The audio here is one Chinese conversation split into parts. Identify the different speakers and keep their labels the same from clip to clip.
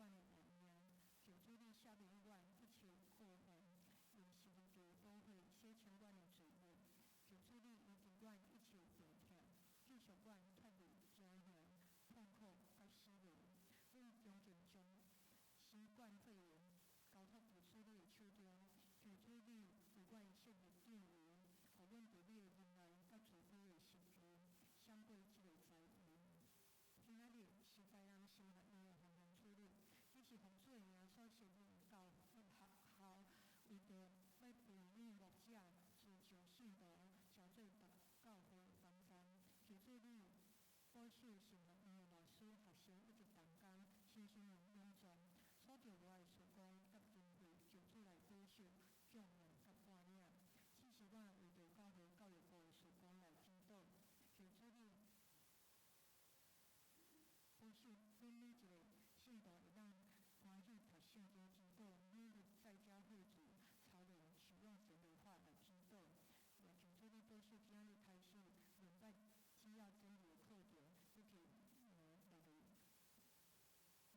Speaker 1: 惯的人命，求主你赦免阮一切过犯，用是物地保护洗清阮的罪孽，求主你医治阮一切病痛，救赎阮脱离灾难、痛苦甲死亡。阮恭敬将新冠肺炎交托伫主你的手中，求主你为阮设立正义，互阮伫你的仁爱甲慈悲的心中，闪过即个灾难。今仔日是该人生学院的红红处理，这是洪水名所设立的教育学校，为着要培养牧者、自上信徒，诚做教会的方针。求主你保守神学院的老师、学生一直同工，身心灵永存，所着我的事工甲经费，求主来保守、奖励甲带领。此时我为着教会教育部的事工来祈祷，求主你保守阮每一个信徒会当欢喜读圣经之道，每日在家会主操练使用神的话来祈祷。也求主你保守今仔日开始明白只要真理的课程，以及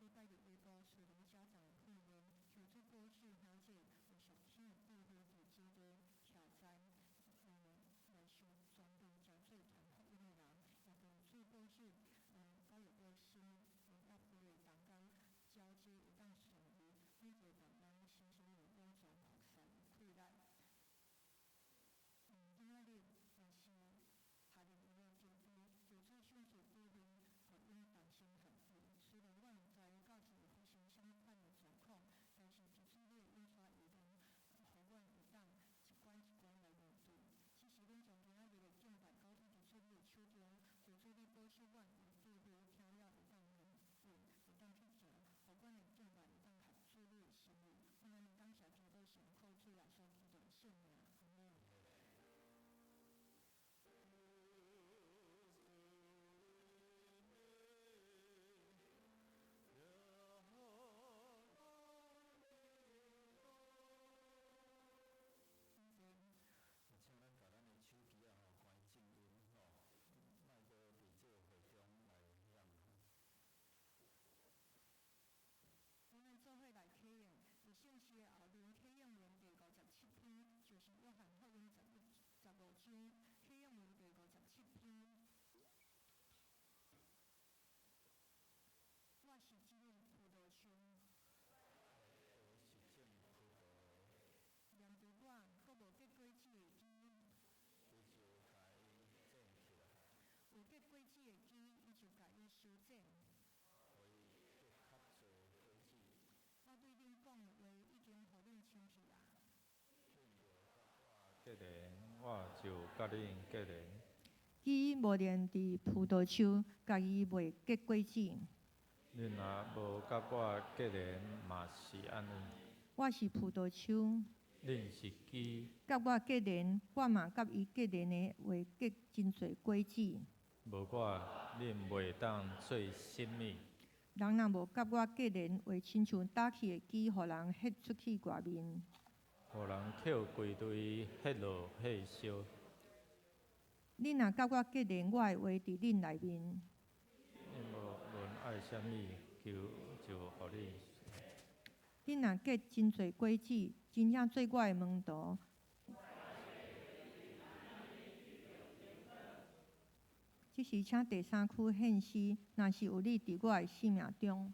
Speaker 1: 礼拜日下晡属灵家长的训练，求主保守兄姐有熟悉的智慧伫基督挑战，来受专注诚做传福音的人，也求主保守教育部新学部的同工交接会当顺利，每一个同工身心灵永存服侍有快乐。今仔日也是下日有个经费，求主圣主保佑福音同心合意。虽然我毋知到时会发生什么款的状况，但是主你的印刷语言，互阮会当一关一关来面对。此时阮将今仔日的敬拜交托伫主你的手中，求主你保守阮有智慧听了会当明白，会当去行，互阮的敬拜会当合主你的心意。我们感谢主保神靠主耶稣基督的圣名，阿门。
Speaker 2: 请咱把咱的手机关静音莫搁伫这个会中来响。
Speaker 1: 我们做伙来启用，伫圣诗的后面启用文第57篇，就是约翰福音15章，启用文第57篇。我是这个葡萄树，
Speaker 2: 我是种葡萄，
Speaker 1: 念伫我阁无结果子的枝，
Speaker 2: 伊就甲伊种起来，
Speaker 1: 有结果子的枝，伊就甲伊修剪。
Speaker 2: 互伊结较侪果子。
Speaker 1: 我对恁讲的话已经互恁清楚啦。
Speaker 3: 结连，我就甲恁结连。
Speaker 4: 枝无连伫葡萄树，家己袂结果子。
Speaker 3: 恁若无甲我结连，嘛是安尼。
Speaker 4: 我是葡萄树，
Speaker 3: 恁是枝。
Speaker 4: 甲我结连，我嘛甲伊结连的，会结真侪果子。
Speaker 3: 无我，恁袂当做什物。
Speaker 4: 人若无甲我结连，会亲像打起的枝，互人ฮ็出去外面。
Speaker 3: 互人捡规堆ฮ็落火烧。
Speaker 4: 恁若甲我结连，我的话伫恁内面。
Speaker 3: 恁无论爱啥物，求就互你。
Speaker 4: 恁若结真侪果子，真正做我的门徒。即时请第三区献诗，若是有你伫我的生命中。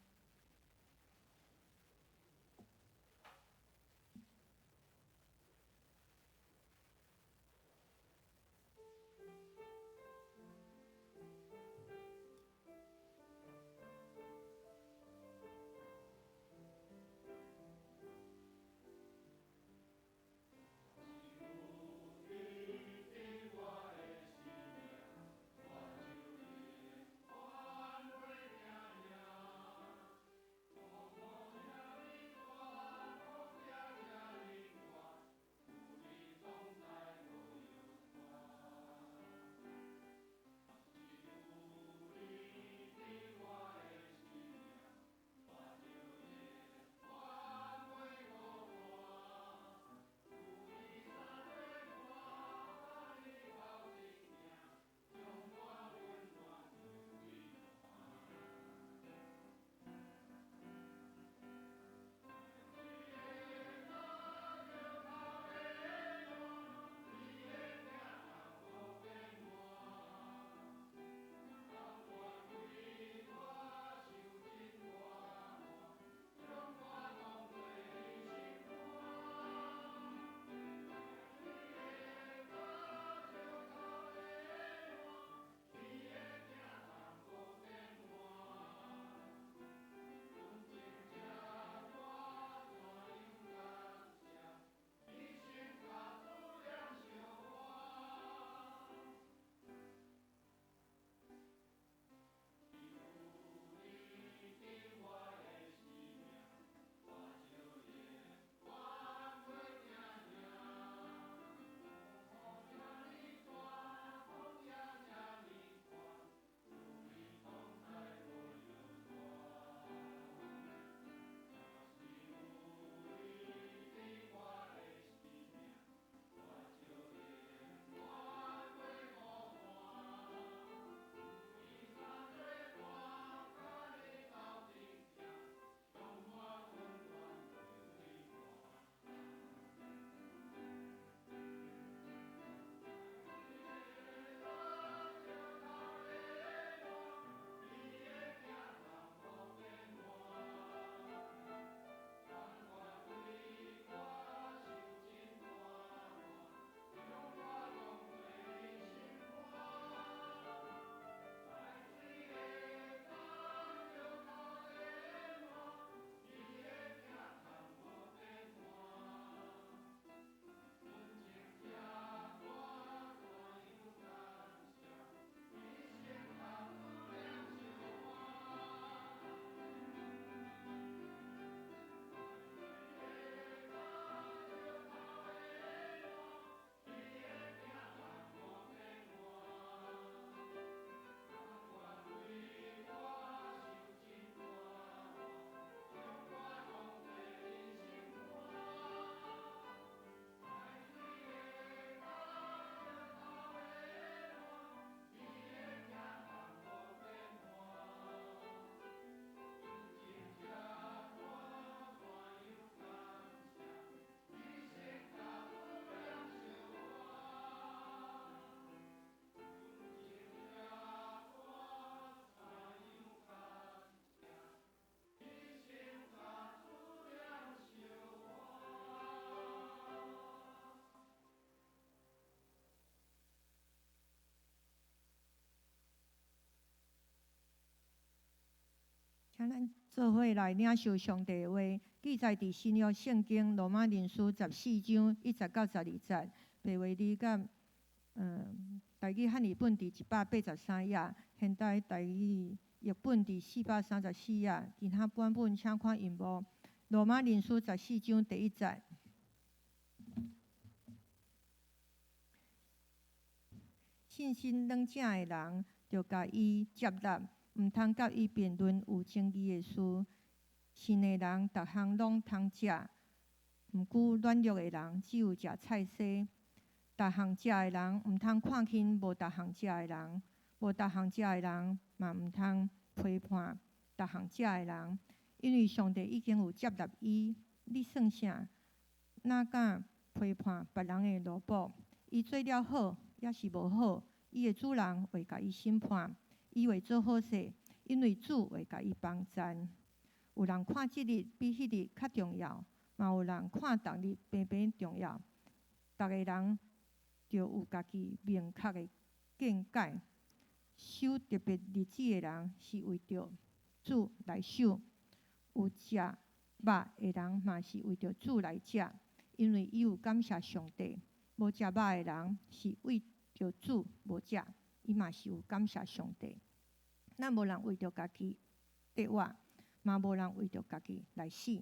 Speaker 4: 请咱做伙来领受上帝的话，记载伫新约圣经罗马人书14章1节到12节，白话字甲台语汉语本伫183页，现代台语译本伫434页，其他版本请看荧幕。罗马人书14章第1节。信心软正的人，就甲伊接纳，毋通甲伊辩论有争议的事。信的人，逐项拢通食，毋过软弱的人，只有食菜色。逐项食的人，毋通看轻无逐项食的人；无逐项食的人，嘛毋通批判逐项食的人，因为上帝已经有接纳伊。你算啥？哪敢批判别人的萝卜？伊做了好，也是无好，伊的主人会甲伊审判，伊会做好势，因为主会甲伊帮赞。有人看即日比迄日较重要，嘛有人看逐日平平重要。逐个人就有家己明确的见解。守特别日子的人是为着主来守，有食肉的人嘛是为着主来食，因为伊有感谢上帝。无食肉的人是为着主无食，伊嘛是有感谢上帝。咱无人为着家己得活，嘛无人为着家己来死。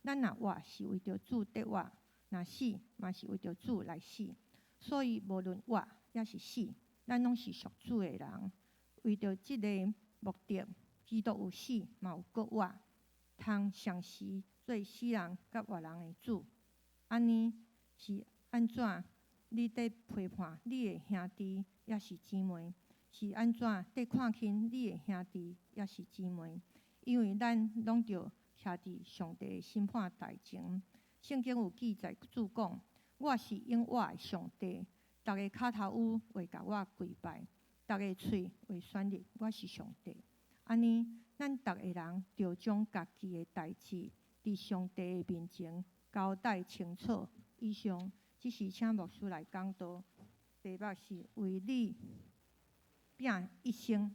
Speaker 4: 咱若活是为着主得活，若死嘛是为着主来死。所以无论活也是死，咱拢是属主的人。为着即个目的，基督有死嘛有搁活，通常时做死人甲活人的主。安尼是安怎？你伫批判你的兄弟也是姊妹，是安怎伫看轻你的兄弟也是姊妹？因为咱拢着徛伫上帝的审判台前。圣经有记载，主讲：我是永活的上帝，逐个骹头有会甲我跪拜，逐个喙会宣认我是上帝。安尼，咱逐个人着将家己的代志伫上帝的面前交代清楚。以上。即是请牧师来讲道，题目是为你拼一生。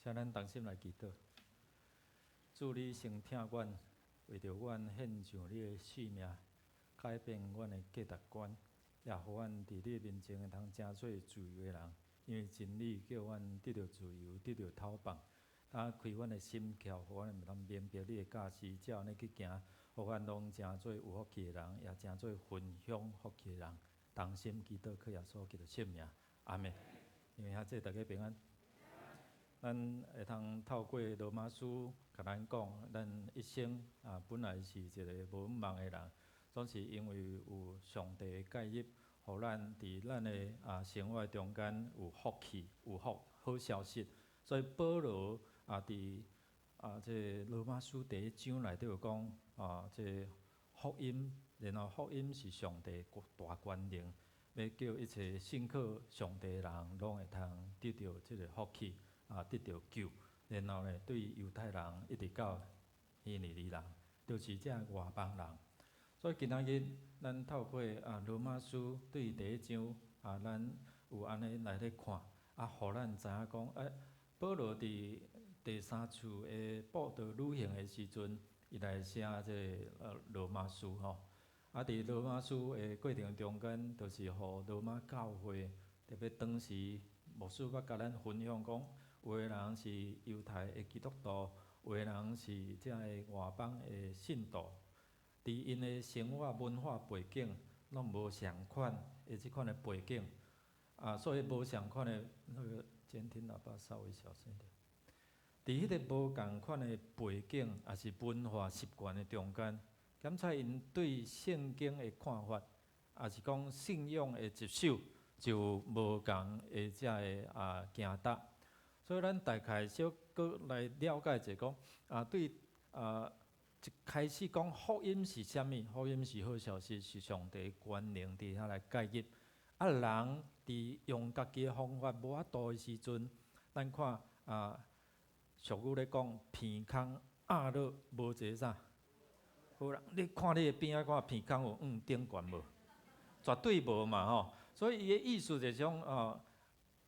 Speaker 3: 请咱同心来祈祷。主，你先听阮，为着阮献上你的性命，改变阮的价值观，也互阮伫你面前会通成做自由的人。因为真理叫阮得到自由，得到透放。打开阮的心窍，互阮会通明白你的教示，才安尼去行。互阮拢诚做有福气的人，也诚做分享福气的人。同心祈祷，靠耶稣基督圣名，阿门。因为遐这大家平安。咱会通透过罗马书甲咱讲，咱一生本来是一个无梦的人，总是因为有上帝的介入，互咱伫咱的生活中间有福气、有好消息。所以保罗伫这罗马书第1章内底有讲这福音，然后福音是上帝大权能，要叫一切信靠上帝的人拢会通得到这个福气得到救。然后呢，对犹太人一直到希利尼人，就是这外邦人。所以今仔日咱透过罗马书对第1章咱有安尼来咧看，互咱知影讲，保罗伫第3次的布道旅行的时阵，伊来写这罗马书吼。伫罗马书的过程中间，就是互罗马教会，特别当时牧师捌甲咱分享讲，有的人是犹太的基督徒，有的人是遮个外邦的信徒，伫因的生活文化背景拢无相款的即款的背景，所以无相款的那个监听喇叭稍微小声一点。伫迄个无共款的背景，也是文化习惯的中间，检查因对圣经的看法，也是讲信仰的接受，就无共的遮个行达。所以咱大概小搁来了解者讲，对一开始讲福音是啥物？福音是好消息，是上帝权能伫遐来介入。人伫用家己的方法无法度的时阵，咱看俗语咧讲，鼻孔压落无一个啥。好人，你看你的边仔看鼻孔有顶悬无？绝对无嘛吼。所以伊的意思就是讲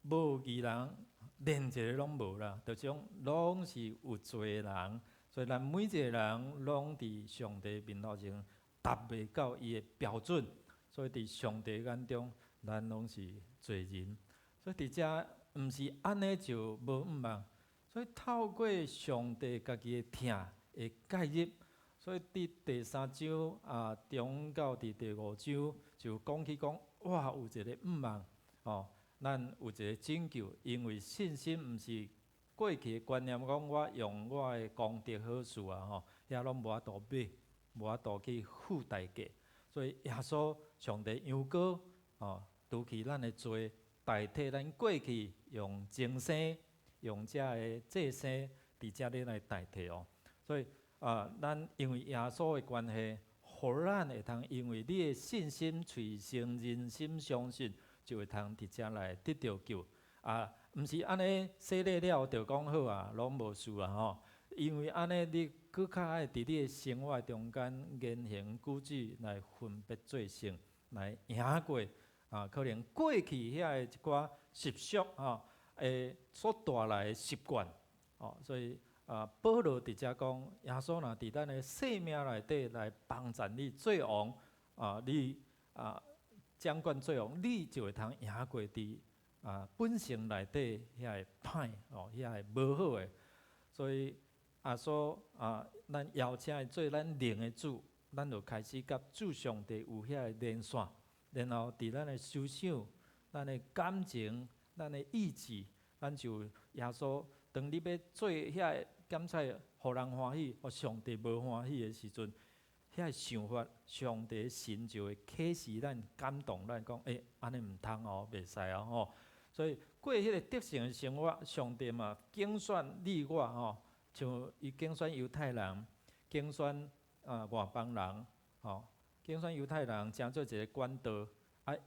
Speaker 3: 无义人连一个拢无啦，就是讲拢是有罪的人，所以咱每一个人拢伫上帝面头前达袂到伊的标准，所以伫上帝眼中，咱拢是罪人。所以伫遮毋是安尼就无毋茫。所以透过上帝家己的疼的介入，所以伫第3章中到伫第5章就讲起讲，哇，有一个毋茫咱有一个拯救，因为信心毋是过去的观念，讲我用我的功德好事遐拢无法度买，无法度去付代价。所以耶稣上帝羊羔除去咱的罪，代替咱过去用精生。用遮个祭牲伫遮咧来代替所以咱因为耶稣的关系，互咱会通因为你的信心、随信、人心相信，就会通伫遮来得到救毋是安尼洗礼了就讲好拢无事因为安尼你搁较爱伫你的生活中间言行举止来分别做成，来赢过可能过去遐个一寡习俗所带来的习惯所以保罗伫遮讲，耶稣若伫咱的生命内底来帮助你做王你掌管做王，你就会通赢过伫本性内底遐个歹遐个无好的。所以耶稣咱邀请伊做咱灵的主，咱就开始甲主上帝有遐个连线，然后伫咱的思想、咱的感情、咱的意志。咱就耶稣，当你要做遐检测，互人欢喜，互上帝无欢喜的时阵，遐想法，上帝的神就会启示咱、感动咱，讲安尼毋通袂使所以过迄个德性的生活，上帝嘛拣选你我像伊拣选犹太人，拣选外邦人拣选犹太人，成做一个管道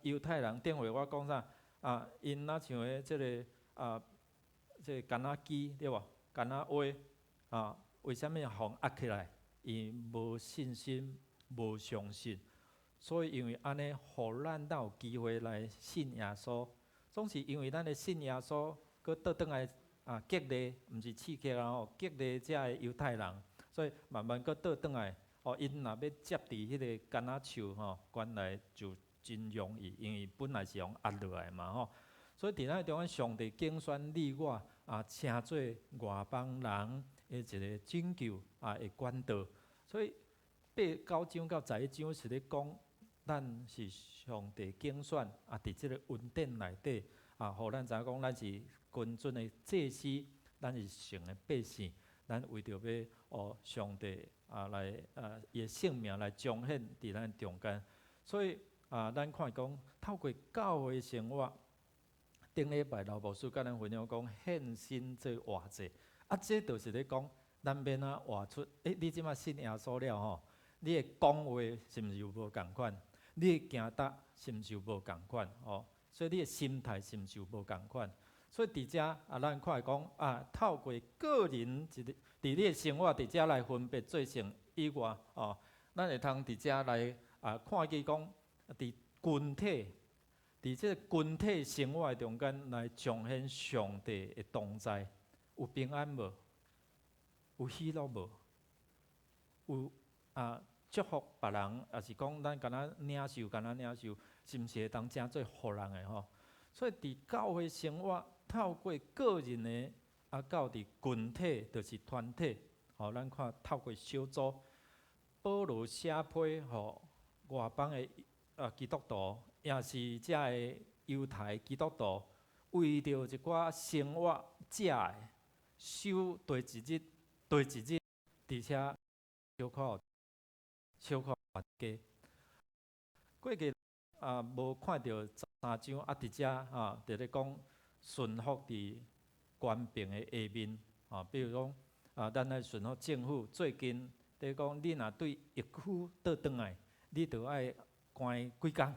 Speaker 3: 犹太人顶回我讲啥因若像个即个。这干仔机对无？干仔话为什么互压起来？伊无信心，无相信，所以因为安尼，互咱才有机会来信耶稣。总是因为咱的信耶稣，佮倒转来激励，毋是刺激激励遮个犹太人，所以慢慢佮倒转来因若要接伫迄个干仔树原来就真容易，因为本来是用压落来嘛所以伫咱中间，上帝拣选你我称做外邦人的一个拯救的管道。所以8、9章到11章是咧讲，咱是上帝拣选伫即个恩典内底互咱知影讲，咱是君尊的祭司，咱是神的百姓，咱为着要上帝来伊的性命来彰显伫咱中间。所以咱看讲，透过教会生活。顶礼拜老牧师甲咱分享讲，献身做活祭这就是咧讲，咱免活出你即马信耶稣了你的讲话是毋是有无共款？你的行达是毋是有无共款所以你的心态是毋是有无共款？所以伫遮咱看讲透过个人伫你的生活伫遮来分别做成以外咱会通伫遮来看见讲伫群体。伫即个群体生活中间来彰显上帝的同在，有平安无？有喜乐无？有祝福别人，也是讲咱敢若领受，是毋是会当正做互人的所以伫教会生活，透过个人的到伫群体，就是团体。咱看透过小组，保罗写批互外邦的基督徒。也是遮个犹太基督徒，为着一寡生活食的，守第一日，而且小可家。过去无看到13章伫遮伫咧讲顺服伫官兵的下面比如讲咱来顺服政府，最近伫讲你若对疫区倒转来，你着爱关几工？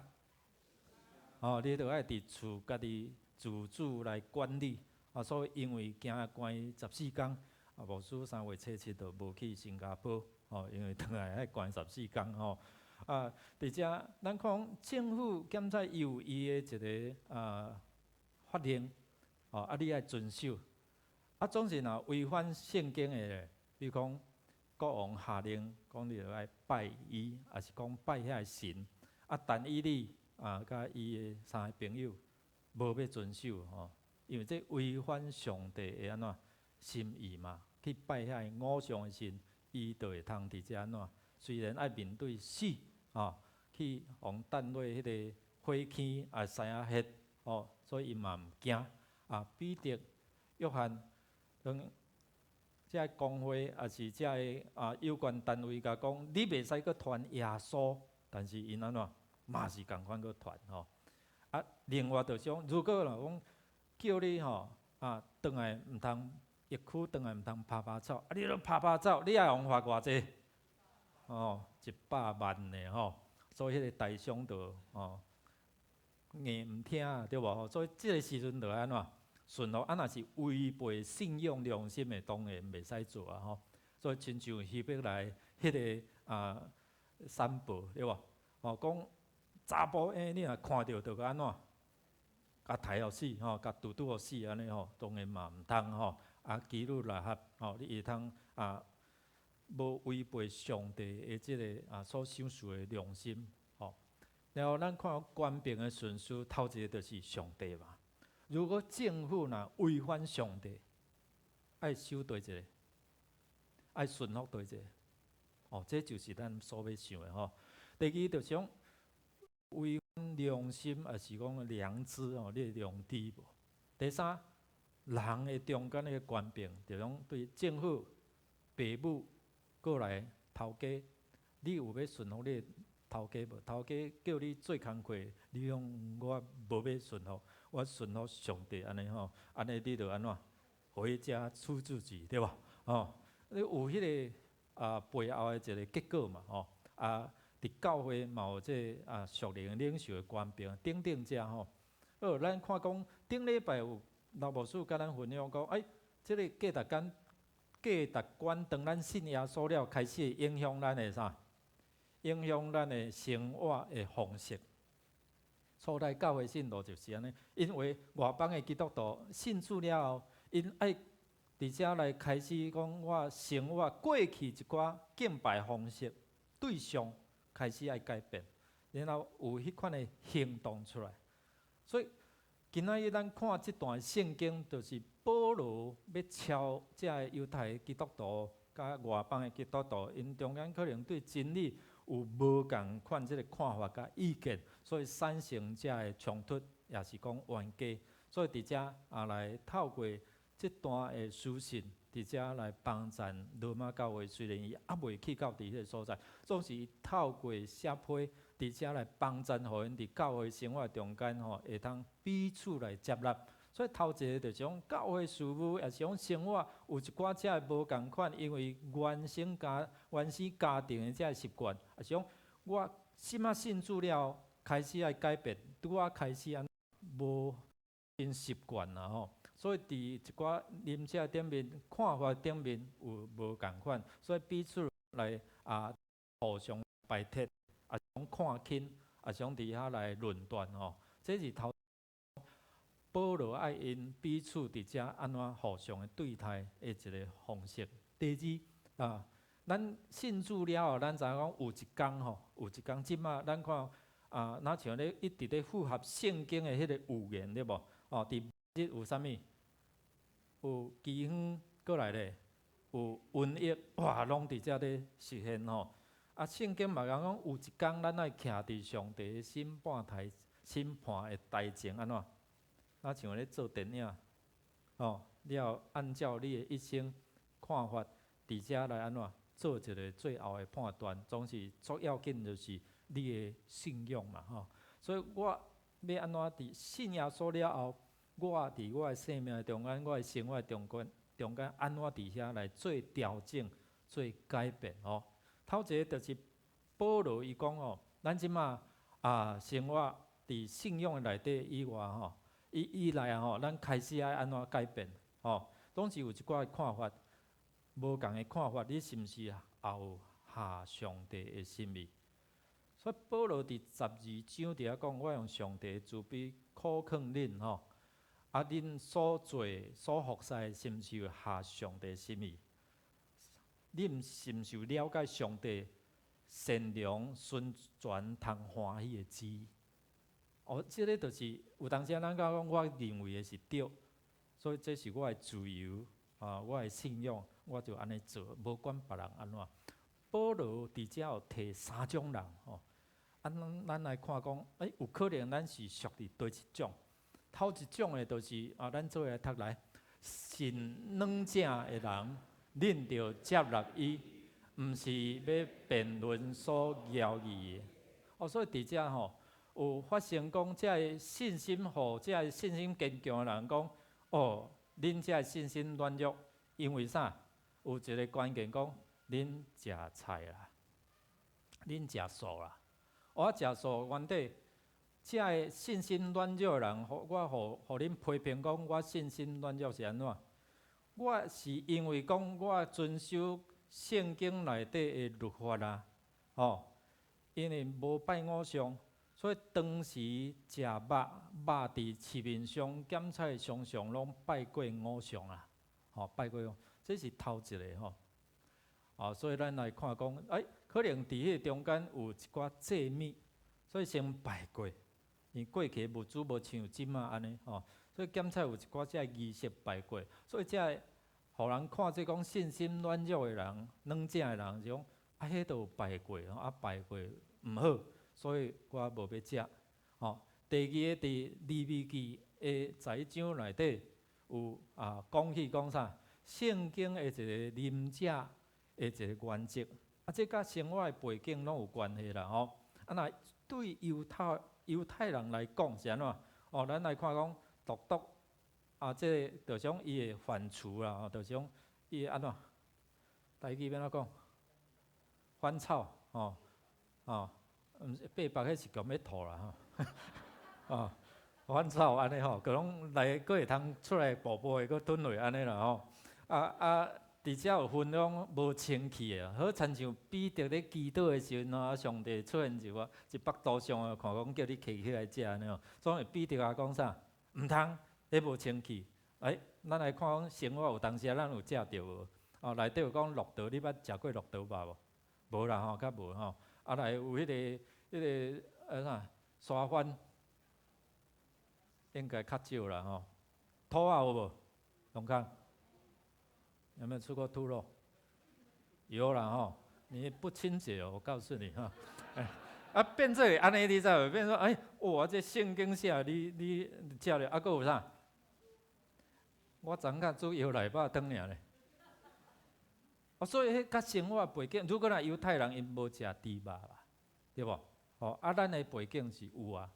Speaker 3: 你着爱伫厝家己自主来管理所以因为惊关14工牧师3月初7就无去新加坡因为倒来爱关14工伫遮咱看政府检测伊有伊的一个法令你爱遵守总是若违反圣经的比如讲国王下令讲你着爱拜伊，也是讲拜遐神。但以理甲伊的3个朋友无要遵守吼，因为这违反上帝的安怎心意嘛，去拜遐偶像的神，伊就会通伫遮安怎？虽然爱面对死去互等落迄个火坑啊使啊燏所以伊嘛毋惊彼得、约翰，遮公会也是遮个有关单位甲讲，你袂使去传耶稣，但是因安怎嘛是共款去传另外就是讲，如果若讲叫你转来毋通疫区，转来毋通拍拍走，你著拍走，你爱互罚偌济？100万呢所以迄个大商就硬毋听对无所以即个时阵就安怎顺服？若是违背信仰良心的，当然袂使做所以亲像希伯来迄个散步对无讲查甫你若看到就安怎？甲刣互死甲拄互死安尼当然嘛毋通基律来合你会通无违背上帝的即个所想事的良心然后咱看官兵的顺序，头一个就是上帝嘛。如果政府若违反上帝，爱守对一个，爱顺服对一个这就是咱所要想的第二就是讲违反良心，也是讲良知你的良知无。第三，人的中间的官兵，就讲对政府、父母过来头家，你有要顺服你的头家无？头家叫你做工课，你讲我无要顺服，我顺服上帝安尼安尼你着安怎？回家出自己对吧？你有迄个背后的一个结果嘛伫教会嘛有这属灵领袖的官兵等等遮咱看讲顶礼拜有老牧师甲咱分享讲，即个价值观当咱信耶稣了，开始影响咱的啥？影响咱的生活的方式。初代教会信徒就是安尼，因为外邦的基督徒信主了后，因爱伫遮来开始讲，我生活过去一寡敬拜方式对象开始爱改变，然后有迄款的行动出来。所以今仔日咱看即段圣经，就是保罗要敲遮个犹太基督徒甲外邦的基督徒，因中间可能对真理有无共款即个看法甲意见，所以产生遮个冲突，也是讲冤家。所以伫遮来透过即段的书信，伫遮来帮助罗马教会，虽然伊未去到伫迄个所在，总是透过写批伫遮来帮助，互因伫教会生活中间会通彼此来接纳。所以头一个就是讲教会事务，也是讲生活有一寡遮个无共款，因为原生家庭的遮个习惯，也是讲我信主了，开始爱改变，拄开始无因习惯啦所以伫一寡啉食顶面、看法顶面有无共款，所以彼此来互相排斥，也是讲看轻，也是讲伫遐来论断这是头。保罗爱因彼此伫遮安怎互相的对待的一个方式。第二咱信主了后，咱知影讲有一天即马咱看若像咧一直咧符合圣经的迄个预言对无伫日有啥物？有饥荒过来咧，有瘟疫，拢伫遮咧实现圣经嘛讲有一天咱爱徛伫上帝的审判的台前安怎？像咧做电影了按照你的一生看法，伫遮来安怎做一个最后的判断？总是最要紧，就是你的信仰嘛所以我要安怎伫信耶稣了后，我伫我的生命中间，我的生活中间安怎伫遐来做调整、做改变头一个就是保罗伊讲咱即马生活伫信仰的内底以外以来咱开始爱安怎改变总是有一寡看法，无共的看法，你是毋是也有合上帝的心意？所以保罗伫12章伫遐讲，我用上帝的慈悲考劝恁恁所做所服侍，是毋是有合上帝的心意？恁是毋是有了解上帝善良、顺全、通欢喜的旨意？哦，即个就是有当时咱讲，我认为的是对，所以这是我的自由我的信仰，我就安尼做，无管别人安怎。保罗伫遮有提3种人咱来看讲，有可能咱是属于倒一种？头一种的，就是咱做来读来，信软正的人，恁着接纳伊，毋是要辩论所摇移的。所以伫遮有发生讲，遮个信心好，遮个信心坚强的人讲，恁遮个信心软弱，因为啥？有一个关键讲，恁食菜啦，恁食素啦。我食素原底，遮个信心软弱的人，互恁批评讲，我信心软弱是安怎？我是因为讲我遵守圣经内底的律法啦，因为无拜偶像。所以当时食肉伫市面上检菜常常拢拜过偶像啦，拜过，这是头一个所以咱来看讲，可能伫迄中间有一寡祭物，所以先拜过，因为过去物资无像即马安尼所以检菜有一寡遮仪式拜过，所以遮互人看这讲信心软弱的人、软正的人，就讲迄都有拜过，拜过毋好。所以我无要食。第二个伫利未记的11章内底有讲起讲啥？圣经的一个临者的一个原则，这甲生活的背景拢有关系啦那对犹太人来讲是安怎？咱来看讲独这就种伊的反刍啦，就种伊安怎？台语要安怎讲？反草毋是八百，迄是讲要吐啦反草安尼佮拢来佫会通出来步步的，佫吞落安尼啦伫遮有分享无清气的，好亲像彼得咧祈祷的时阵上帝出现一腹肚上看讲叫你摕起来食安尼所以彼得讲啥？毋通，迄无清气。咱来看讲生活有当时咱有食着无？内底有讲鹿刀，你捌食过鹿刀肉无？无啦较无来有迄个啥沙番，应该较少啦兔仔有无？龙康有没有吃过兔肉？有啦你不清洁我告诉你变做安尼你知无？变说哇这圣经写你食了佫有啥？我昨下煮腰内肉汤尔咧。所以迄甲生活背景，如果若犹太人因无食猪肉啦，对无？咱的背景是有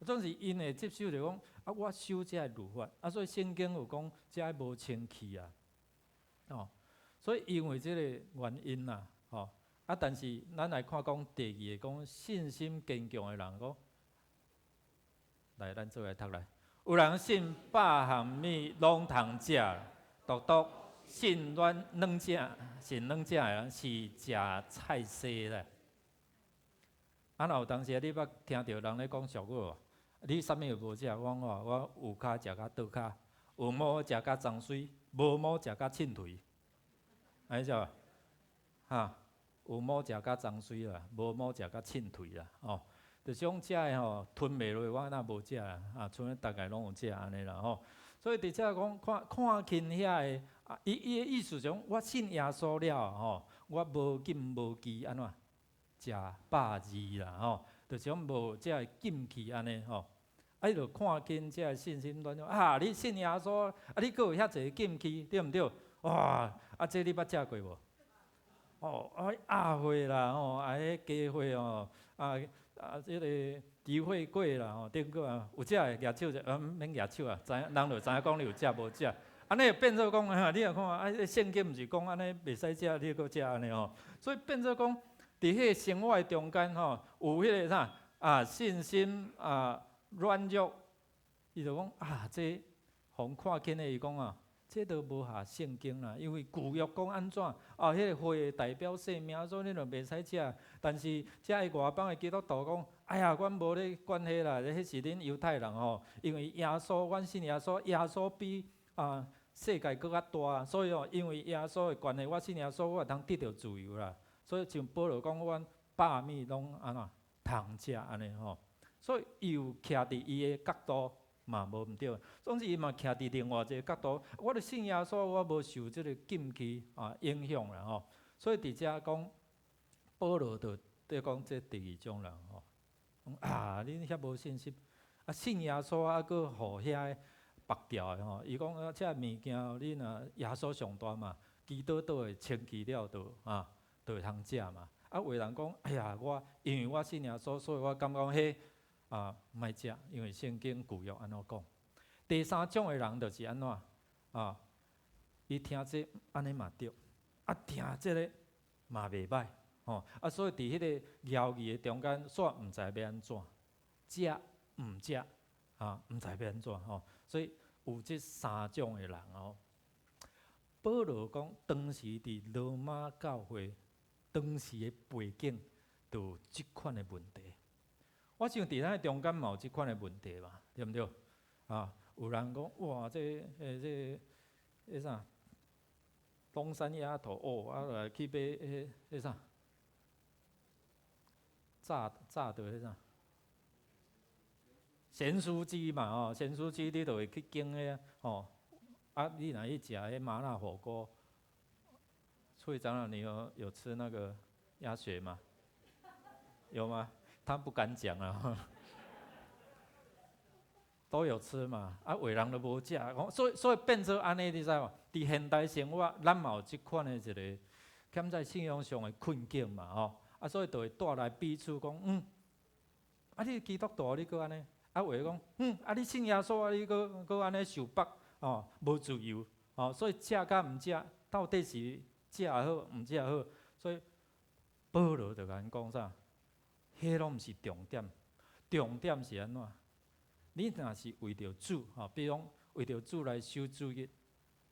Speaker 3: 总是因会接受着讲我守这律法所以圣经有讲这无清气所以因为这个原因啦但是咱来看讲第二个讲信心坚强的人讲，来咱做来读来，有人信百项物拢通食，独信软正的人是食菜色咧。若有当时你捌听到人咧讲俗语无？你啥物也无食，我有骹食甲倒骹，有毛食甲脏水，无毛食甲凊腿，安尼知无？有毛食甲脏水啦，无毛食甲凊腿啦，就种食的吞袂落，我若无食啦，像咧大概拢有食安尼啦所以伫遮讲看轻遐个伊的意思就是我信耶稣了我无禁无忌安怎？食百二啦就是讲无遮个禁忌安尼伊就看见遮个信心软弱你信耶稣你佫有遐济禁忌对毋对？哇这你捌食过无？鸭血啦迄鸡血这个猪血粿啦顶个有食的举手者免举手知影人就知影讲你有食无食。安尼变做讲，你也看圣经毋是讲安尼袂使食，你佫食安尼所以变做讲，伫迄个生活的中间有迄个啥信心软弱，伊就讲这互看见的伊讲这都无合圣经啦，因为旧约讲安怎迄个血代表生命，所以你就袂使食。但是遮个外邦的基督徒讲，哎呀，阮无咧关系啦，迄是恁犹太人因为耶稣，阮信耶稣，耶稣比世界搁较大，所以因为耶稣的关系，我信耶稣，我会通得到自由啦。所以像保罗讲，阮百米拢安怎通食安尼吼。所以伊有徛伫伊的角度嘛无毋对，总之伊嘛徛伫另外一个角度。我著信耶稣，我无受即个禁忌影响啦吼。所以伫遮讲，保罗著在讲这第二种人吼。恁遐无信心，信耶稣搁互遐白条的吼。伊讲遮物件，恁耶稣上大嘛，基督倒会清气了，就会通食嘛。有人讲，哎呀，因为我信耶稣，所以我感觉迄莫食，因为圣经旧约安怎讲。第三种的人就是安怎伊听这安尼嘛对，听这个嘛袂歹吼。所以伫迄个谣语的中间，煞毋知要安怎，食毋食毋知要安怎吼。所以有这三种的人吼。保罗讲，当时伫罗马教会，当时的背景就有即款的问题。我想伫咱中间嘛有即款的问题嘛，对毋对？有人讲哇，这啥？东山鸭头来去买迄啥？炸的迄啥？咸酥鸡嘛咸酥鸡你就会去拣迄你若去食迄麻辣火锅，处长老，你有吃那个鸭血吗？有吗？他不敢讲啊。都有吃嘛，有的人都无食，所以变做安尼，你知无？伫现代生活，咱嘛有即款的一个欠在信仰上的困境嘛，所以就会带来彼此讲，你基督徒你搁安尼，有的讲，你信耶稣你搁安尼受绑，无自由，所以食甲毋食，到底是食也好，毋食也好，所以保罗就甲因讲啥？迄拢毋是重点，重点是安怎？你若是为着主，比如讲为着主来守主日，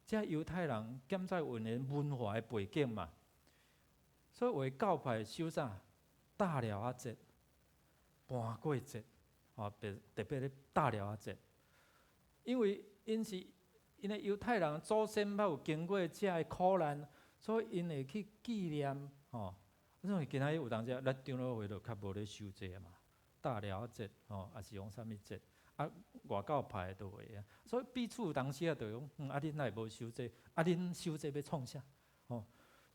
Speaker 3: 这犹太人兼在有年文化的背景嘛，所以为教派守啥？大寮仔节、盘过节，特别咧大寮仔节，因为因的犹太人祖先捌有经过这个苦难，所以因会去纪念所以今仔日有当时咱长老会就较无咧守这嘛，大寮仔节也是用啥物节？外教派都会所以彼此有当时就讲，恁哪会无守这？恁守这要创啥？所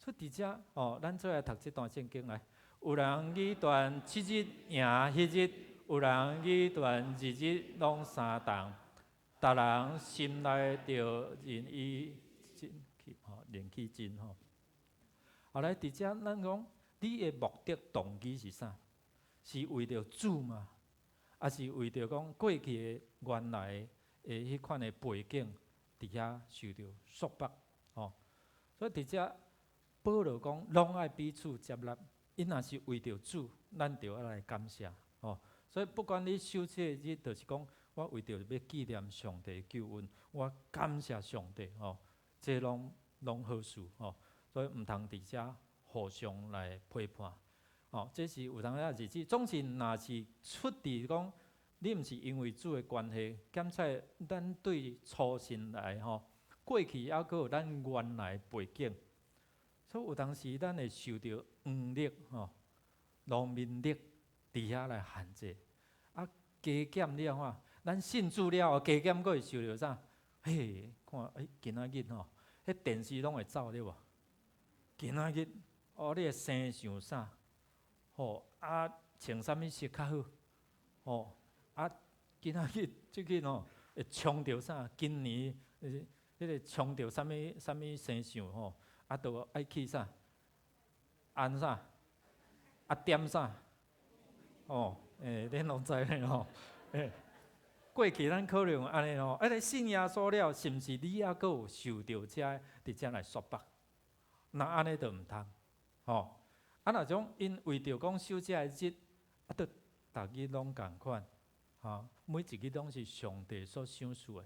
Speaker 3: 以伫遮咱做来读这段圣经来。有人语传7日赢迄日，有人语传2日拢3档，逐人心内着仁义仁气真后来伫遮咱讲，你的目的动机是啥？是为着主吗？还是为着讲过去的原来的迄款的背景伫遐受着束缚所以伫遮保罗讲，拢爱彼此接纳。因若是为着主，咱就要来感谢所以不管你守这日，就是讲我为着要纪念上帝的救恩，我感谢上帝这拢好事所以毋通伫遮互相来批判。这是有当日子，总是若是出伫讲，你毋是因为主的关系，检测咱对初心来过去还佫有咱原来背景，所以有当时咱会受到黄历农民历伫遐来限制，加减了咱信主了后，加减佫会受到啥？嘿，看今仔日迄电视拢会走了无？今仔日你会生想啥？穿啥物色较好？今仔日最近会冲着啥？今年迄个冲着啥物生想都爱去啥？按啥？点啥？恁拢知咧过去咱可能安尼信耶稣了，是毋是你还佫有受着伫遮来束缚？那安尼就毋通若种因为着讲守这个日，都逐日拢共款每一日拢是上帝所赏赐的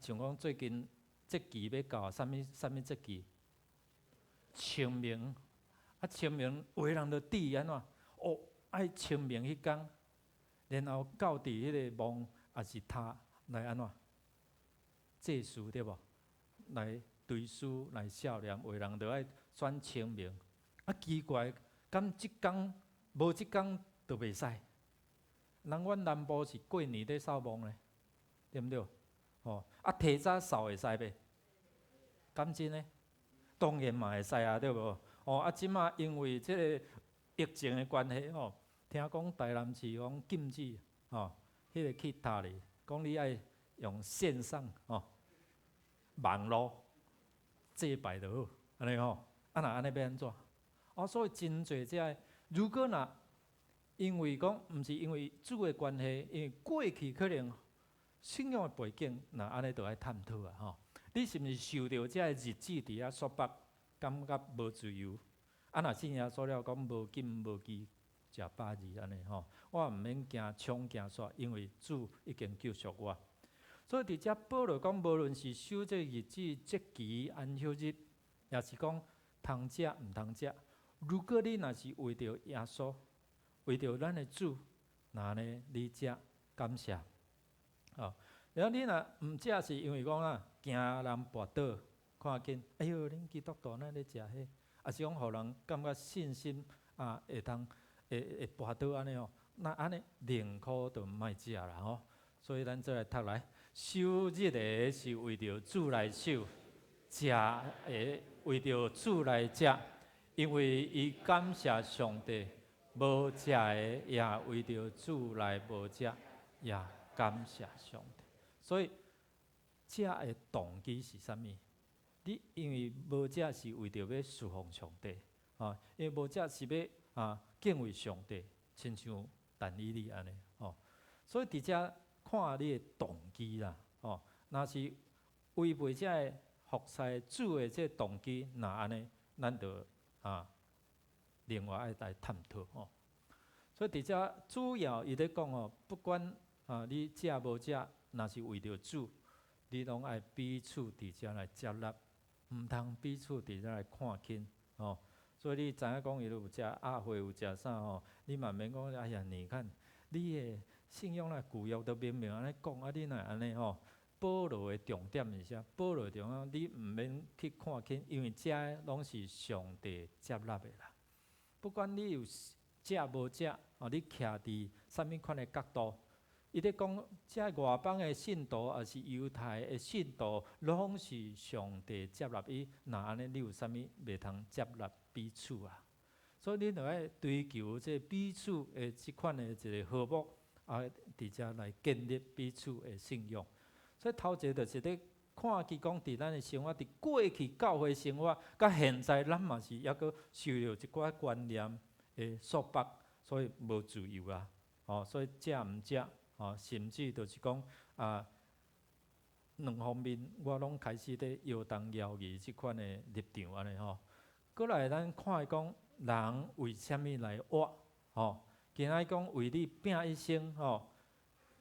Speaker 3: 像讲最近节期要到，啥物节期？清明清明有的人就滴安怎？爱清明迄天，然后到伫迄个墓还是塔来安怎？祭司对无？来对书来孝念，为人着爱选清明。啊，奇怪，敢即工无即工就袂使？人阮南部是过年咧扫墓咧，对毋对？哦，啊提早扫会使袂？敢真诶？当然嘛会使啊，对无？哦，啊，即马因为即个疫情诶关系吼，听讲台南市讲禁止吼，迄个去塔里，讲你爱用线上吼，网络祭拜就好，安尼吼。啊，若安尼要安怎？哦，所以真侪遮，如果若因为讲，毋是因为主诶关系，因为过去可能信仰诶背景，那安尼就爱探讨啊吼。你是毋是受到遮诶日子伫遐束缚，感觉无自由？啊，若信耶稣了，讲无禁无忌，食饱二安尼吼，我毋免惊冲惊煞，因为主已经救赎我。所以伫遮保罗讲，无论是守这日子、节期、安息日，也是讲通食毋通食。如果你若是为着耶稣，为着咱的主，那安尼你食感谢。哦，然后你若毋食，是因为讲啊，惊人跋倒，看见哎哟，恁基督徒咱咧食迄，也是讲互人感觉信心啊会当会跋倒安尼哦，那安尼宁可就毋莫食啦吼。所以咱再来读来，守日的是为着主来守，食的为着主来食，因为伊感谢上帝，无食的也为着主来无食，也感谢上帝。所以食的动机是啥物？你因为无食是为着要侍奉上帝，啊，因为无食是要敬畏上帝，亲像但以理安尼，哦，所以伫遮看你的动机啦，哦，若是违背遮个服侍主的这动机，那安尼咱就另外爱来探讨哦。所以伫遮主要伊咧讲哦，不管你食无食，若是为着主，你拢爱彼此伫遮来接纳，毋通彼此伫遮来看轻哦。所以你知影讲伊有食鸭血有食啥吼，你嘛免讲哎呀，你看你的信仰啦，旧约都明明安尼讲，啊你若安尼吼。保罗的重点是啥？保罗重点，你毋免去看轻，因为这拢是上帝接纳的啦。不管你有食无食，你徛伫啥物款的角度，伊咧讲，这外邦的信徒，也是犹太的信徒，拢是上帝接纳伊。那安尼，你有啥物袂通接纳彼此啊？所以你著爱追求这彼此的即款的一个和睦，伫遮来建立彼此的信仰。所以头一个就是咧看见讲，伫咱的生活，伫过去教会生活，甲现在咱嘛是抑阁受到一寡观念的束缚，所以无自由啊。哦，所以食毋食，哦，甚至就是讲两方面我拢开始咧摇东摇西即款的立场安尼吼。过来咱看讲，人为虾米来活？吼，今仔讲为你拼一生吼，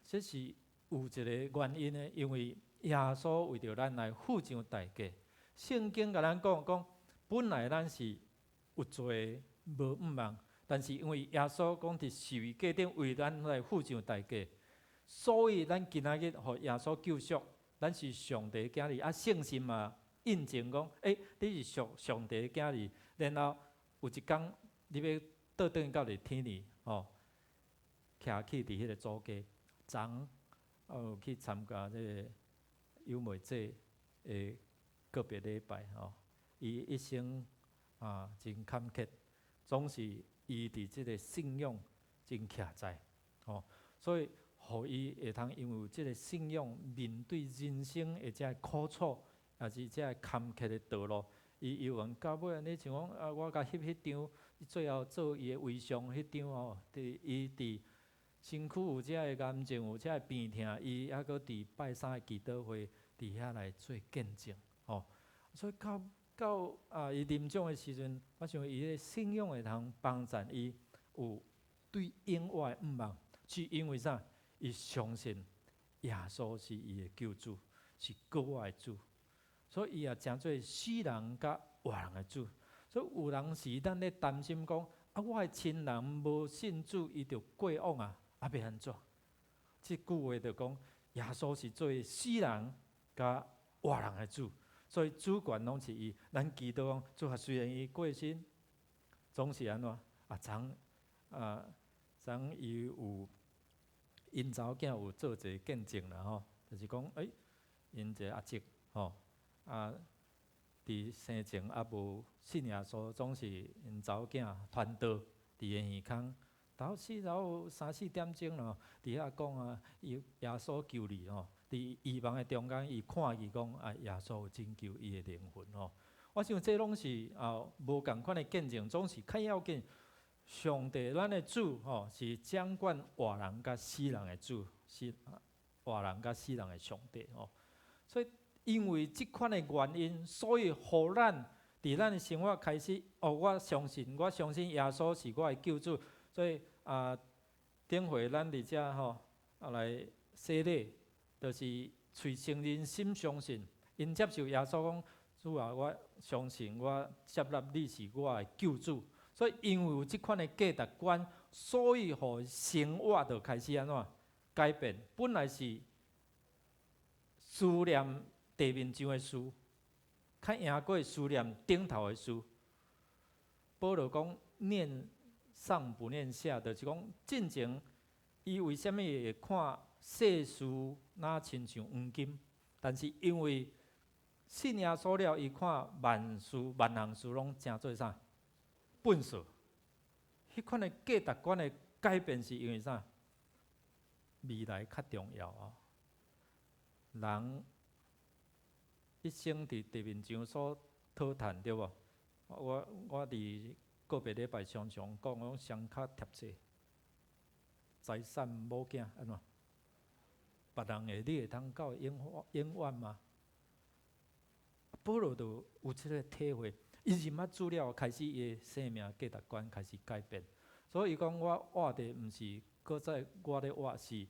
Speaker 3: 这是。有一个原因呢，因为耶稣为着咱来付上代价。圣经甲咱讲，本来咱是有罪无毋茫，但是因为耶稣讲伫十字架顶为咱来付上代价，所以咱今仔日互耶稣救赎，咱是上帝的囝儿。圣心嘛印证讲，你是上帝的囝儿，然后有一天你要倒转到伫天里，徛起伫迄个主家，昨有去参加这个幽梅节的个别礼拜吼，伊一生真坎坷，总是伊伫即个信仰真徛在所以互伊会通因为即个信仰面对人生的遮苦楚，也是遮坎坷的道路，伊游完到尾安尼像讲我甲翕迄张，最后做伊的遗像迄张伊伫。身躯有遮个癌症，有遮个病痛，伊还阁伫拜三的祈祷会伫遐来做见证，所以到伊临终的时阵，我想伊的信仰会通帮助伊有对永远的毋茫，是因为啥？伊相信耶稣是伊的救主，是国外的主，所以伊也诚做死人甲活人的主。所以有人是咱咧担心讲，我的亲人无信主，伊就过往啊。要安怎？即句话就讲，耶稣是做死人甲活人的主，所以主权拢是伊。咱祈祷讲，主啊，虽然伊过身，总是安怎昨伊有因查某囝有做一个见证啦吼，就是讲因一个阿叔吼伫生前无信耶稣，总是因查某囝传道伫个耳孔。到死后3-4点钟咯，伫遐讲耶稣救你吼。伫医房的中间，伊看伊讲耶稣有拯救伊的灵魂吼。我想这拢是无共款的见证，总是较要紧。上帝咱的主吼，是掌管活人甲死人的主，是活人甲死人的上帝吼。所以因为即款的原因，所以互咱伫咱的生活开始我相信耶稣是我的救主。所以顶回咱伫遮吼来洗礼，就是随承认心相信，因接受耶稣讲：主啊，我相信我接纳你是我的救主。所以因为有即款的价值观，所以互生活就开始安怎改变。本来是思念地面上的事，较赢过思念顶头的事。保罗讲念上不念下，就是讲进前伊为虾米会看世事若亲像黄金，但是因为信耶稣了，伊看万项事拢正做啥？笨拙。迄款的价值观的改变是因为啥？未来较重要人一生伫地面上所讨趁，对无？我伫个别礼拜常常讲双脚贴切，财产某囝安怎？别人的你会通到永远吗？保罗就有这个体会，伊入捌主了，开始伊的生命价值观开始改变。所以伊讲我活的毋是搁在我咧活，是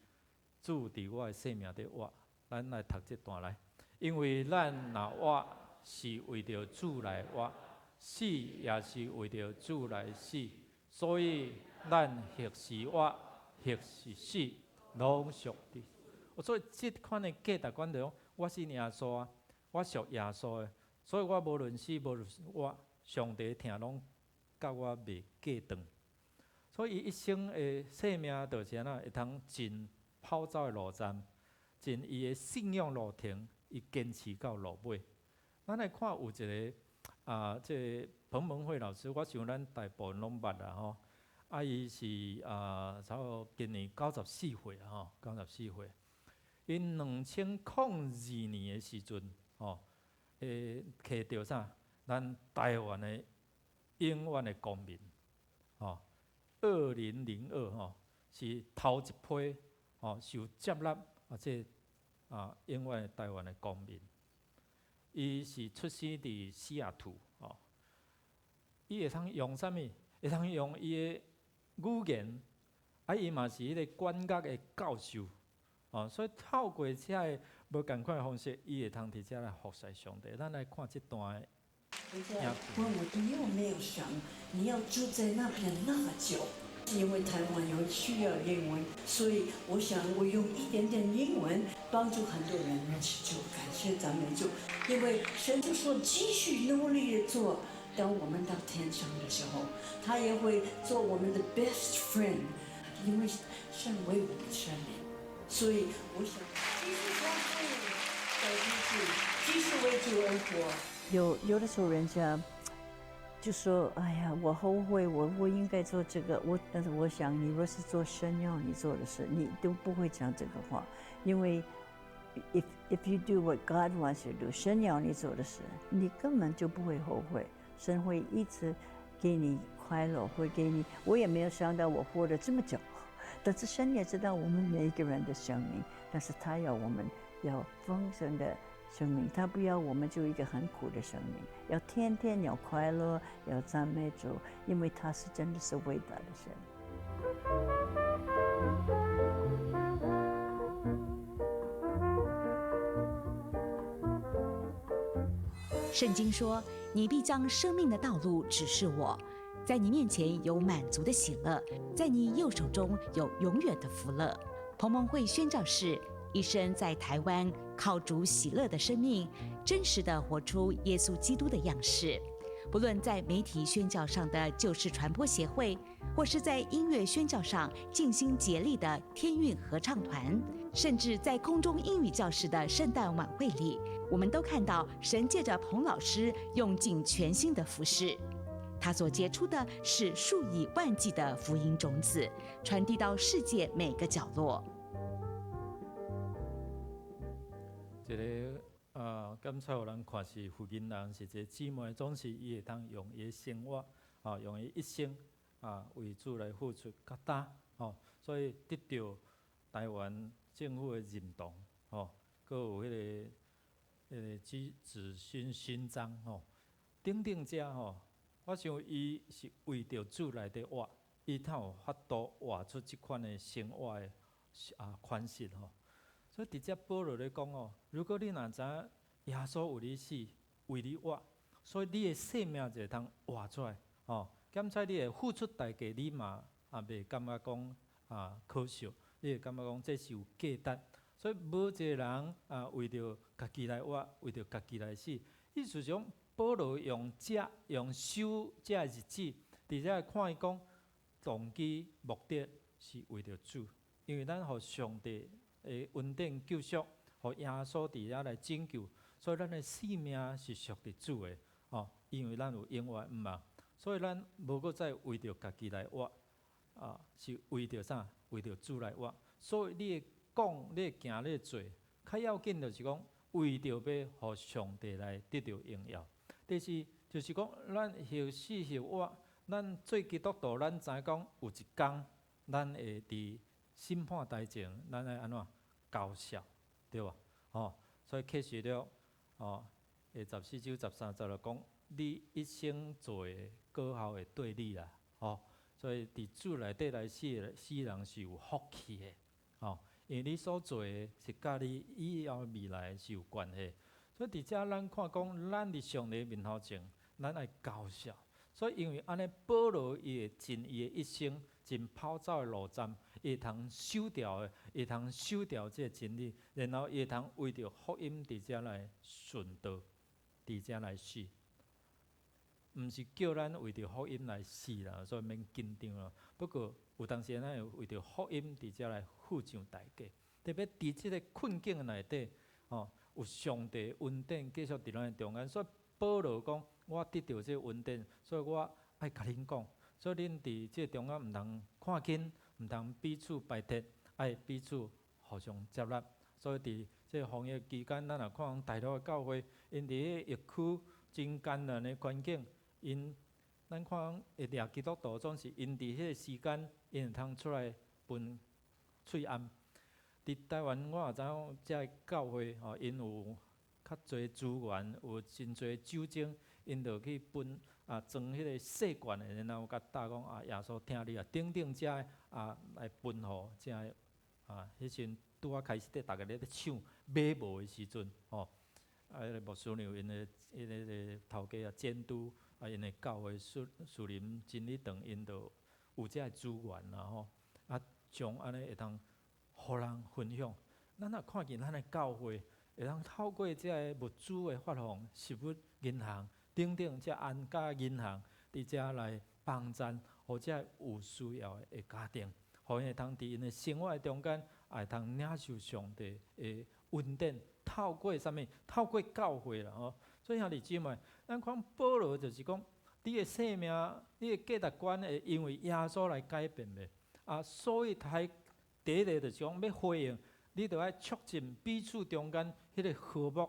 Speaker 3: 主伫我的生命咧活。咱来读这段来，因为咱若活是为着主来活，死也是为着主来死，所以咱或是活，或是死，拢属的。所以这款的价值观就讲，我信耶稣我属耶稣的，所以我无论死无论活，上帝听拢甲我袂隔断。所以伊一生的生命就是安怎会通尽跑走的路站，尽伊的信仰路程，伊坚持到路尾。咱来看有一个这彭文慧老师，我想咱大部分拢捌啦吼。伊是差不多今年94岁吼，94岁。因2002年的时阵摕到啥？咱台湾的永远的公民2002是头一批受接纳这永远的台湾的公民。伊是出生伫西雅图伊会通用啥物？会通用伊的语言，伊嘛是迄个管乐的教授。所以透过这个无共款的方式，伊会通伫遮来服侍上帝。咱来看这段的。
Speaker 5: 因为我没有想你要住在那边那么久，因为台湾有需要英文，所以我想我用一点点英文帮助很多人认识主，感谢赞美主。因为神就说继续努力的做，当我们到天上的时候，他也会做我们的 best friend， 因为神为我们生命。所以我想继续相信，继续为主而活。
Speaker 6: 有的时候人家就说：“哎呀，我后悔，我应该做这个。”但是我想，你若是做神要你做的事，你都不会讲这个话，因为 if you do what God wants you to do， 神要你做的事，你根本就不会后悔。神会一直给你快乐，会给你。我也没有想到我活得这么久。但是神也知道我们每一个人的生命，但是他要我们要丰盛的生命，他不要我们就一个很苦的生命，要天天要快乐，要赞美主，因为他是真的是伟大的神。
Speaker 7: 圣经说：“你必将生命的道路指示我。”在你面前有满足的喜乐，在你右手中有永远的福乐。彭蒙会宣教士一生在台湾靠主喜乐的生命，真实的活出耶稣基督的样式。不论在媒体宣教上的救世传播协会，或是在音乐宣教上尽心竭力的天韵合唱团，甚至在空中英语教室的圣诞晚会里，我们都看到神借着彭老师用尽全心的服侍。他所结出的是数以万计的福音种子，传递到世界每个角落。
Speaker 3: 感谢有人看是福音人，是一个姊妹，总是伊会通用伊的生活，用伊一生为主来付出较大，所以得到台湾政府的认同，佮有迄个自信勋章，等等者，我想伊是为着主来伫活，伊才有法度活出即款的生活的款式，所以伫遮保罗咧讲如果你若知影耶稣为你死，为你活，所以你的生命就会通活出来。检测你的付出代价，你嘛袂感觉讲可惜，你会感觉讲这是有价值。所以无一个人为着家己来活，为着家己来死。意思是讲，保罗用守这日子，伫遮看伊讲动机目的是为着主，因为咱互上帝的恩典救赎，互耶稣伫遐来拯救。所以咱的性命是属于主的，因为咱有永远毋嘛，所以咱无搁再为着家己来活，是为着啥？为着主来活。所以你会讲，你会行，你会做，较要紧就是讲，为着要互上帝来得到荣耀。第四就是讲，咱后死后活，咱做基督徒，咱知影讲有一天，咱会伫审判台前，咱会安怎交涉，对吧？所以启示了。14章13节就讲，你一生做的果效会对你啦，所以伫主内底来死人是有福气的，因为你所做的是甲你以后未来是有关系。所以伫遮咱看讲，咱伫上帝面头前，咱爱交涉。所以因为安尼，保罗伊会尽伊的一生，尽跑走的路站，伊会通守调的，伊会通守调这个真理，然后伊会通为着福音伫遮来顺道，伫遮来死。毋是叫咱为着福音来死啦，所以免紧张啦。不过有当时咱会为着福音伫遮来付上代价，特别伫即个困境内底，有上帝恩典继续伫咱的中间，所以保罗讲。我得到这个恩典，所以我爱甲恁讲，所以恁伫这中间毋通看紧，毋通彼此排斥，爱彼此互相接纳。所以伫这防疫期间，咱也看大陆的教会，因伫迄疫区真艰难的环境，咱看会掠基督徒总是因伫迄个时间，因会通出来分喙暗。伫台湾我也知影，这教会因有较侪资源，有真侪酒精。因就去分装迄个细罐的，然后甲答讲耶稣听你等等遮来分互遮迄阵拄啊开始逐个咧抢买无的时阵，迄个牧师娘因的个头家监督因的教会树林真理堂因就有遮个资源啦将安尼会通互人分享。咱也看见咱的教会会通透过遮个物资的发放，食物银行。等等，这安家银行伫遮来帮衬，或者有需要的家庭，互因会通伫因的生活中间，会通领受上帝的恩典。透过啥物？透过教会啦，所以兄弟姊妹，咱看保罗就是讲，你的生命，你的价值观会因为耶稣来改变的。所以第一个就是讲要回应，你着爱促进彼此中间迄个和睦。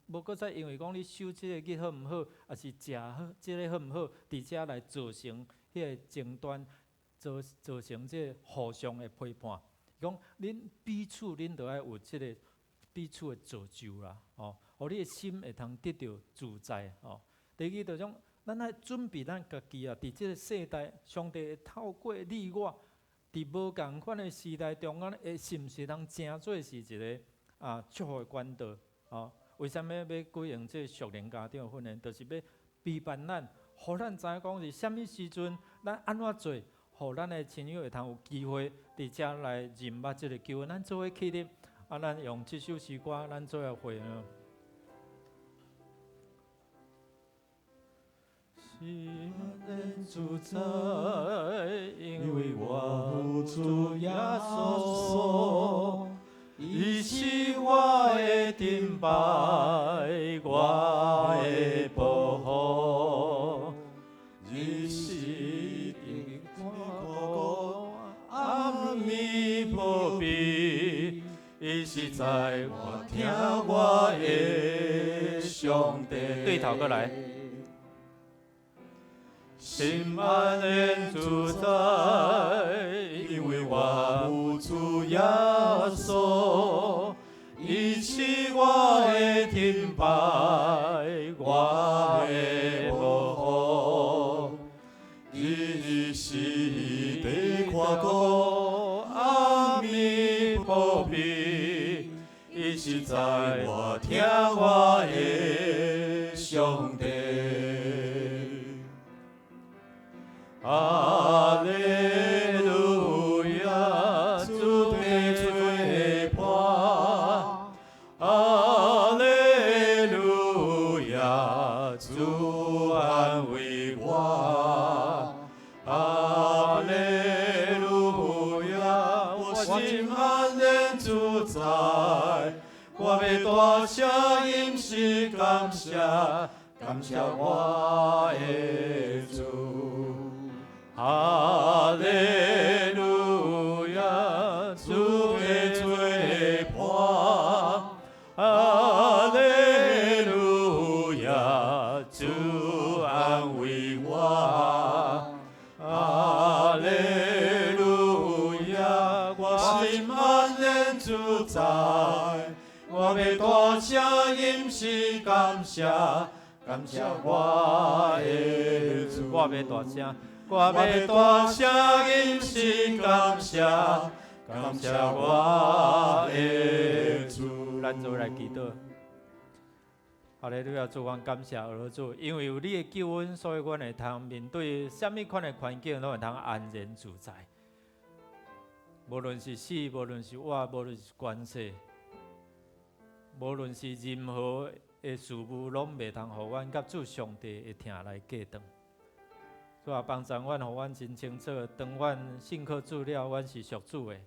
Speaker 3: 无搁再因为讲你守即个日好毋好，还是食好即个好毋好，伫遮来造成迄个争端，造成即个互相的批判。讲恁彼此恁着爱有即个彼此的造就啦，互你的心会通得到自在。第二就种，咱爱准备咱家己伫即个世代，上帝会透过你我，伫无共款的时代中间，是毋是通真做是一个祝福的管道？为什么要举行这属灵家长训练？就是要陪伴咱，互咱知影讲是啥物时阵，咱安怎做，互咱的亲友会通有机会伫遮来认捌这个救恩。咱做伙起立，咱用这首诗歌，咱做下会啊。是人主宰，因为我有主耶稣，伊是我的盾牌，我的保护。日时定苦，暗暝破壁，伊是在我听我的上帝。对头过来。心安的主宰，因为我有主耶稣，伊是我的盾牌，我的保护。日时地看苦，暗暝破壁，伊是在我听我的上帝。哈利路亚，主被吹破。哈利路亚，主安慰我。哈利路亚，我心安然主宰。我要大声音是感谢，感谢我的主。哈利路亚，主被吹破。哈利路亚，主安慰我。哈利路亚，我心安然主宰。我要大声音是感谢，感谢我的主。我要大声。我要大声音是感谢，感谢我的主。咱做来祈祷。哈利路亚，主，阮感谢我主，因为有你的救恩，所以阮会通面对什么款的环境，拢会通安然自在。无论是死，无论是活，无论是关系，无论是任何的事物，拢袂通互阮甲主上帝的疼来隔断。主啊，帮助阮，互阮真清楚，当阮信靠主了，阮是属主的。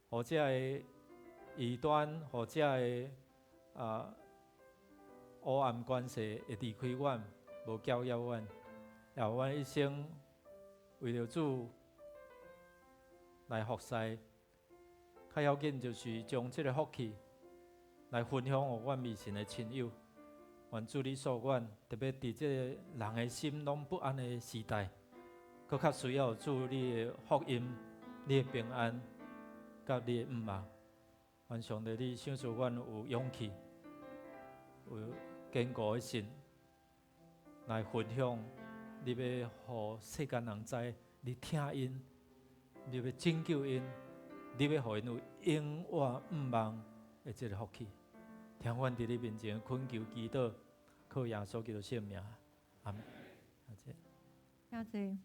Speaker 3: 或者的异端，或者的黑暗关系会离开阮，无搅扰阮，然后阮一生为了主来服侍。较要紧就是将这个福气来分享予阮未信的亲友。愿主你所愿，特别伫这人的心拢不安的时代，搁较需要主你的福音、你的平安，甲你的毋茫。愿上帝你赏赐阮有勇气，有坚固的心，来分享你要互世间人知，你听因，你要拯救因，你要互因有永远毋茫的这个福气。听阮伫你面前恳求祈祷，靠耶稣基督圣名，阿门。
Speaker 4: 谢谢。